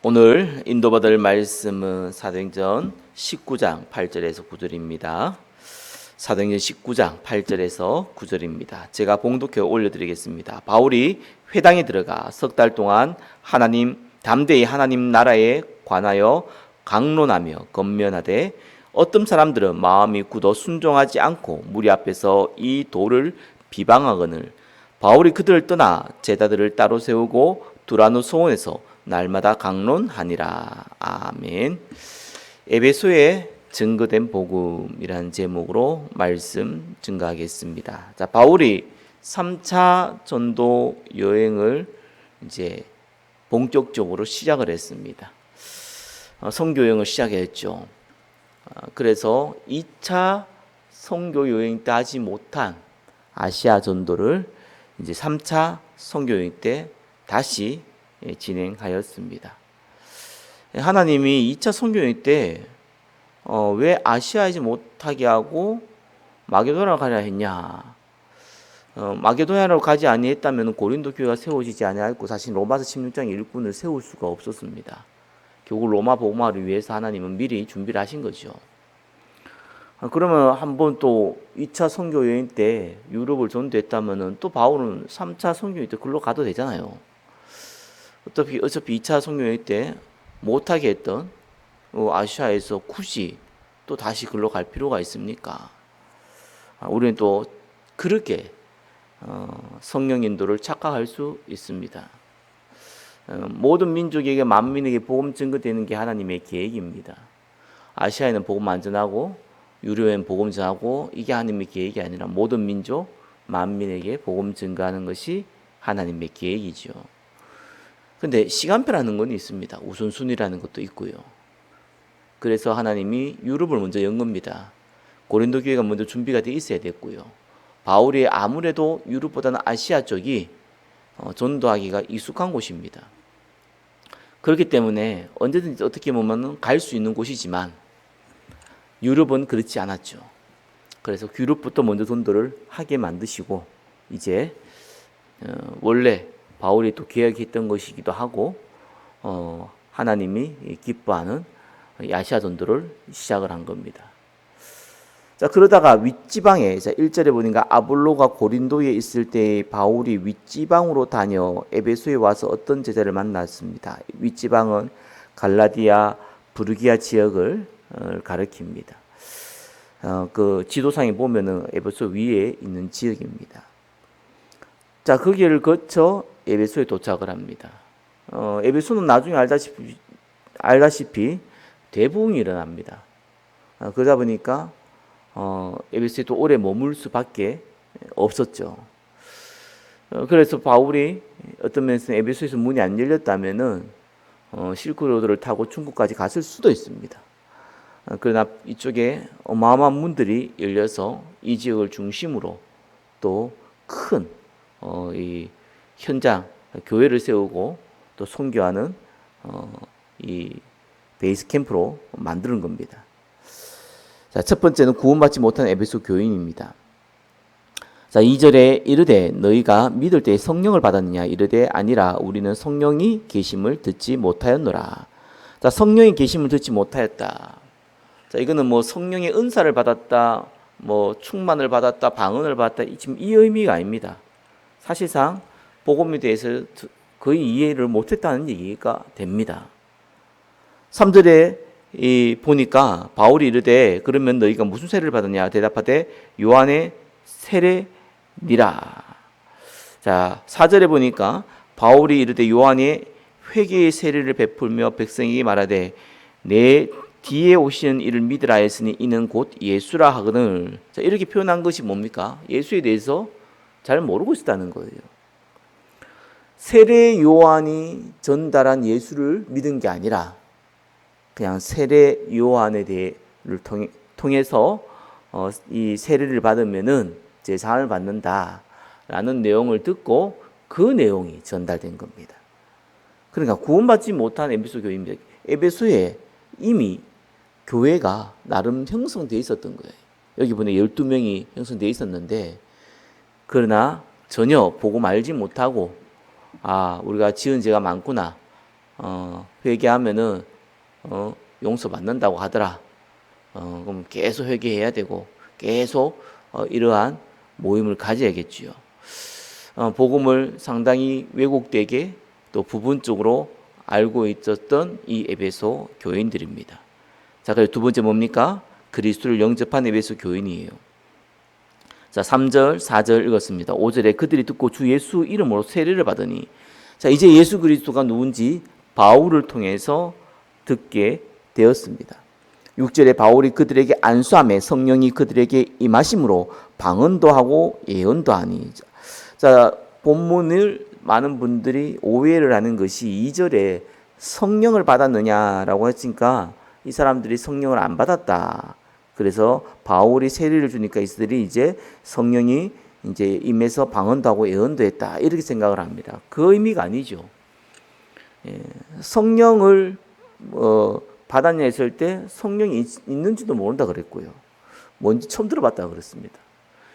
오늘 인도받을 말씀은 사도행전 19장 8절에서 9절입니다. 사도행전 19장 8절에서 9절입니다. 제가 봉독해 올려드리겠습니다. 바울이 회당에 들어가 석 달 동안 담대히 하나님 나라에 관하여 강론하며 권면하되 어떤 사람들은 마음이 굳어 순종하지 않고 무리 앞에서 이 도를 비방하거늘 바울이 그들을 떠나 제자들을 따로 세우고 두라노 소원에서 날마다 강론하니라. 아멘. 에베소에 증거된 복음이라는 제목으로 말씀 증거하겠습니다. 자, 바울이 3차 전도 여행을 이제 본격적으로 시작을 했습니다. 선교 여행을 시작했죠. 그래서 2차 선교 여행 때 하지 못한 아시아 전도를 이제 3차 선교 여행 때 다시 진행하였습니다. 하나님이 2차 선교 여행 때 왜 아시아이지 못하게 하고 마게도냐로 가려 했냐? 마게도냐로 가지 아니했다면 고린도 교회가 세워지지 아니하였고 사실 로마서 16장 일꾼을 세울 수가 없었습니다. 결국 로마 복음화를 위해서 하나님은 미리 준비를 하신 거죠. 그러면 한번 또 2차 선교 여행 때 유럽을 전도했다면 또 바울은 3차 선교 여행 때 글로 가도 되잖아요. 어차피 2차 선교 여행 때 못하게 했던 아시아에서 굳이 또 다시 글로 갈 필요가 있습니까? 우리는 또 그렇게 성령 인도를 착각할 수 있습니다. 모든 민족에게 만민에게 복음 증거되는 게 하나님의 계획입니다. 아시아에는 복음 안 전하고 유럽에는 복음 전하고 이게 하나님의 계획이 아니라 모든 민족 만민에게 복음 증거하는 것이 하나님의 계획이죠. 근데 시간표라는 건 있습니다. 우선순위라는 것도 있고요. 그래서 하나님이 유럽을 먼저 연 겁니다. 고린도 교회가 먼저 준비가 돼 있어야 됐고요. 바울이 아무래도 유럽보다는 아시아 쪽이 전도하기가 익숙한 곳입니다. 그렇기 때문에 언제든지 어떻게 보면 갈 수 있는 곳이지만 유럽은 그렇지 않았죠. 그래서 유럽부터 먼저 전도를 하게 만드시고 이제 원래 바울이 또 계획했던 것이기도 하고 하나님이 기뻐하는 아시아 전도를 시작을 한 겁니다. 자, 그러다가 윗지방에 1절에 보니까 아볼로가 고린도에 있을 때 바울이 윗지방으로 다녀 에베소에 와서 어떤 제자를 만났습니다. 윗지방은 갈라디아, 부르기아 지역을 가리킵니다. 그 지도상에 보면은 에베소 위에 있는 지역입니다. 자, 그 길을 거쳐 에베소에 도착을 합니다. 에베소는 나중에 알다시피 대부흥이 일어납니다. 그러다 보니까 에베소에 또 오래 머물 수밖에 없었죠. 그래서 바울이 어떤 면에서는 에베소에서 문이 안 열렸다면은 실크로드를 타고 중국까지 갔을 수도 있습니다. 그러나 이쪽에 어마어마한 문들이 열려서 이 지역을 중심으로 또 큰 이 현장 교회를 세우고 또 선교하는 이 베이스 캠프로 만드는 겁니다. 자, 첫 번째는 구원받지 못한 에베소 교인입니다. 자, 2절에 이르되 너희가 믿을 때 성령을 받았느냐 이르되 아니라 우리는 성령이 계심을 듣지 못하였노라. 자, 성령이 계심을 듣지 못하였다. 자, 이거는 뭐 성령의 은사를 받았다, 뭐 충만을 받았다, 방언을 받았다, 지금 이 의미가 아닙니다. 사실상 복음에 대해서 거의 이해를 못했다는 얘기가 됩니다. 3절에 보니까 바울이 이르되 그러면 너희가 무슨 세례를 받았냐 대답하되 요한의 세례니라. 자, 4절에 보니까 바울이 이르되 요한의 회개의 세례를 베풀며 백성에게 말하되 내 뒤에 오시는 이를 믿으라 했으니 이는 곧 예수라 하거늘. 자, 이렇게 표현한 것이 뭡니까? 예수에 대해서 잘 모르고 있었다는 거예요. 세례 요한이 전달한 예수를 믿은 게 아니라 그냥 세례 요한에 대해를 통해서 이 세례를 받으면은 제사함을 받는다라는 내용을 듣고 그 내용이 전달된 겁니다. 그러니까 구원받지 못한 에베소 교회입니다. 에베소에 이미 교회가 나름 형성되어 있었던 거예요. 여기 보면 12명이 형성되어 있었는데 그러나 전혀 복음 알지 못하고 우리가 지은 죄가 많구나, 회개하면은 용서받는다고 하더라. 그럼 계속 회개해야 되고 계속 이러한 모임을 가져야겠지요. 복음을 상당히 왜곡되게 또 부분적으로 알고 있었던 이 에베소 교인들입니다. 자, 그리고 두 번째 뭡니까? 그리스도를 영접한 에베소 교인이에요. 자, 3절, 4절 읽었습니다. 5절에 그들이 듣고 주 예수 이름으로 세례를 받으니, 자, 이제 예수 그리스도가 누군지 바울을 통해서 듣게 되었습니다. 6절에 바울이 그들에게 안수함에 성령이 그들에게 임하심으로 방언도 하고 예언도 하니. 자, 본문을 많은 분들이 오해를 하는 것이 2절에 성령을 받았느냐라고 했으니까 이 사람들이 성령을 안 받았다. 그래서 바울이 세례를 주니까 이들이 이제 성령이 이제 임해서 방언도 하고 예언도 했다. 이렇게 생각을 합니다. 그 의미가 아니죠. 성령을 받았냐 했을 때 성령이 있는지도 모른다 그랬고요. 뭔지 처음 들어봤다 그랬습니다.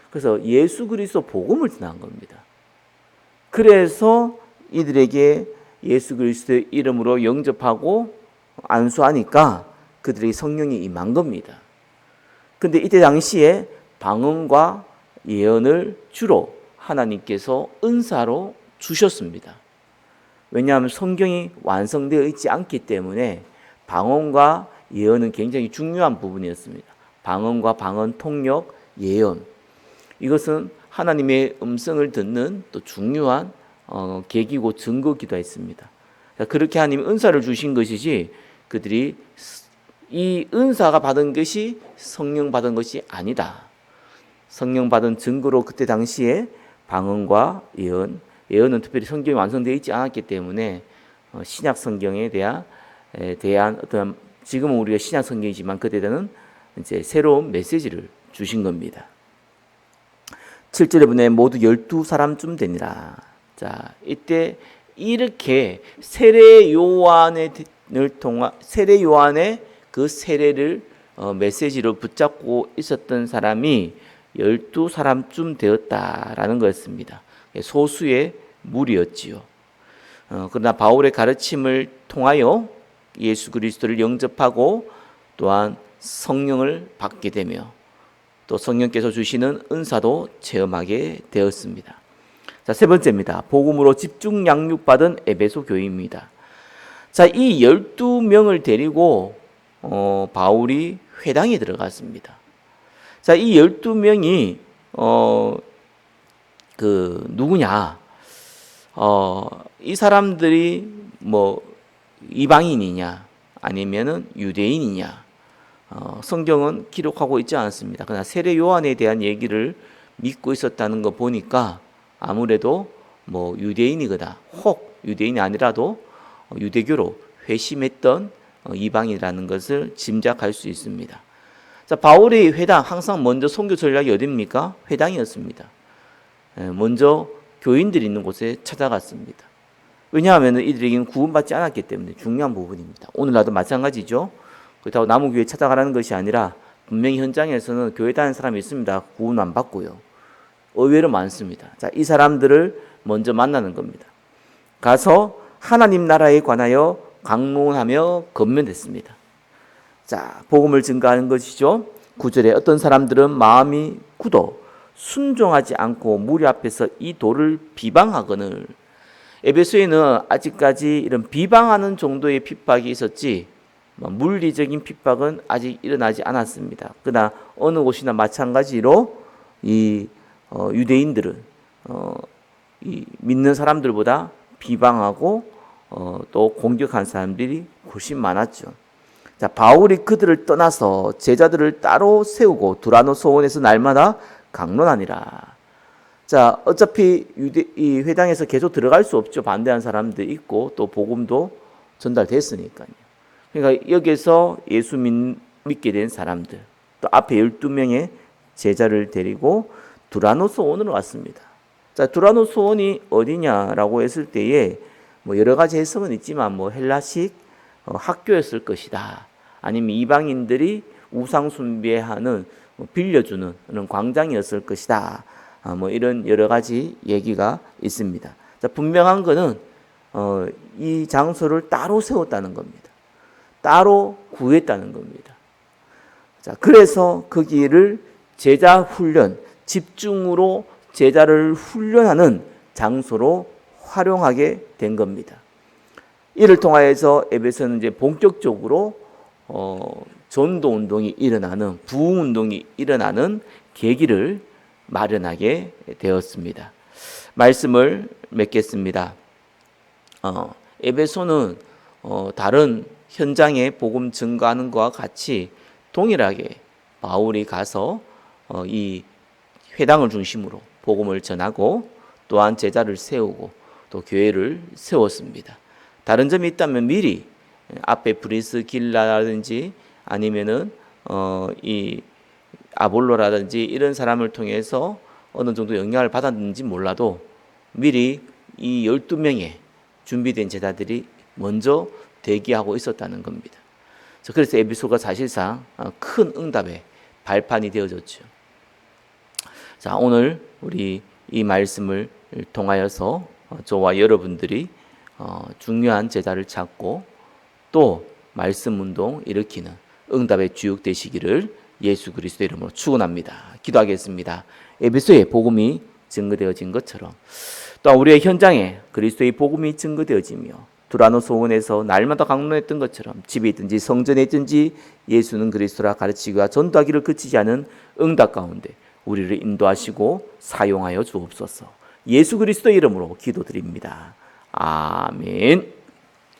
그래서 예수 그리스도 복음을 전한 겁니다. 그래서 이들에게 예수 그리스도의 이름으로 영접하고 안수하니까 그들에게 성령이 임한 겁니다. 근데 이때 당시에 방언과 예언을 주로 하나님께서 은사로 주셨습니다. 왜냐하면 성경이 완성되어 있지 않기 때문에 방언과 예언은 굉장히 중요한 부분이었습니다. 방언과 방언 통역, 예언. 이것은 하나님의 음성을 듣는 또 중요한 계기고 증거기도 했습니다. 그렇게 하나님이 은사를 주신 것이지 그들이 이 은사가 받은 것이 성령 받은 것이 아니다. 성령 받은 증거로 그때 당시에 방언과 예언은 특별히 성경이 완성되어 있지 않았기 때문에 신약 성경에 대한 어떤 지금은 우리가 신약 성경이지만 그때는 이제 새로운 메시지를 주신 겁니다. 7절에 보면 모두 12사람쯤 되니라. 자, 이때 이렇게 세례 요한의 그 세례를 메시지로 붙잡고 있었던 사람이 12사람쯤 되었다라는 거였습니다. 소수의 무리였지요. 그러나 바울의 가르침을 통하여 예수 그리스도를 영접하고 또한 성령을 받게 되며 또 성령께서 주시는 은사도 체험하게 되었습니다. 자, 세 번째입니다. 복음으로 집중 양육받은 에베소 교회입니다. 자, 이 12명을 데리고 바울이 회당에 들어갔습니다. 자, 이 12명이 누구냐? 이 사람들이 뭐 이방인이냐 아니면은 유대인이냐? 성경은 기록하고 있지 않습니다. 그러나 세례 요한에 대한 얘기를 믿고 있었다는 거 보니까 아무래도 뭐 유대인이거나 혹 유대인이 아니라도 유대교로 회심했던 이방이라는 것을 짐작할 수 있습니다. 자, 바울의 회당 항상 먼저 선교 전략이 어디입니까? 회당이었습니다. 먼저 교인들이 있는 곳에 찾아갔습니다. 왜냐하면 이들에게는 구원받지 않았기 때문에 중요한 부분입니다. 오늘날도 마찬가지죠. 그렇다고 남은 교회 찾아가라는 것이 아니라 분명히 현장에서는 교회 다니는 사람이 있습니다. 구원 안 받고요. 의외로 많습니다. 자, 이 사람들을 먼저 만나는 겁니다. 가서 하나님 나라에 관하여 강론하며 건면했습니다. 자, 복음을 증거하는 것이죠. 9절에 어떤 사람들은 마음이 굳어 순종하지 않고 무리 앞에서 이 도를 비방하거늘. 에베소에는 아직까지 이런 비방하는 정도의 핍박이 있었지 물리적인 핍박은 아직 일어나지 않았습니다. 그러나 어느 곳이나 마찬가지로 이 유대인들은 이 믿는 사람들보다 비방하고 또 공격한 사람들이 훨씬 많았죠. 자, 바울이 그들을 떠나서 제자들을 따로 세우고 두라노 소원에서 날마다 강론하니라. 자, 어차피 이 회당에서 계속 들어갈 수 없죠. 반대한 사람도 있고 또 복음도 전달됐으니까요. 그러니까 여기서 예수 믿게 된 사람들, 또 앞에 12명의 제자를 데리고 두라노 소원으로 왔습니다. 자, 두라노 소원이 어디냐라고 했을 때에 뭐 여러 가지 해석은 있지만 뭐 헬라식 학교였을 것이다. 아니면 이방인들이 우상 숭배하는 빌려주는 그런 광장이었을 것이다. 뭐 이런 여러 가지 얘기가 있습니다. 자, 분명한 거는 이 장소를 따로 세웠다는 겁니다. 따로 구했다는 겁니다. 자, 그래서 거기를 제자 훈련, 집중으로 제자를 훈련하는 장소로 활용하게 된 겁니다. 이를 통하여서 에베소는 이제 본격적으로 전도 운동이 일어나는, 부흥 운동이 일어나는 계기를 마련하게 되었습니다. 말씀을 맺겠습니다. 에베소는 다른 현장에 복음 증거하는 것과 같이 동일하게 바울이 가서 이 회당을 중심으로 복음을 전하고 또한 제자를 세우고 또 교회를 세웠습니다. 다른 점이 있다면 미리 앞에 브리스길라라든지 아니면은 이 아볼로라든지 이런 사람을 통해서 어느 정도 영향을 받았는지 몰라도 미리 이 12명의 준비된 제자들이 먼저 대기하고 있었다는 겁니다. 그래서 에베소가 사실상 큰 응답의 발판이 되어졌죠. 자, 오늘 우리 이 말씀을 통하여서 저와 여러분들이 중요한 제자를 찾고 또 말씀 운동 일으키는 응답의 주역 되시기를 예수 그리스도의 이름으로 축원합니다. 기도하겠습니다. 에베소에 복음이 증거되어진 것처럼 또 우리의 현장에 그리스도의 복음이 증거되어지며 두라노 소원에서 날마다 강론했던 것처럼 집에 있든지 성전에 있든지 예수는 그리스도라 가르치기와 전도하기를 그치지 않은 응답 가운데 우리를 인도하시고 사용하여 주옵소서. 예수 그리스도의 이름으로 기도드립니다. 아멘.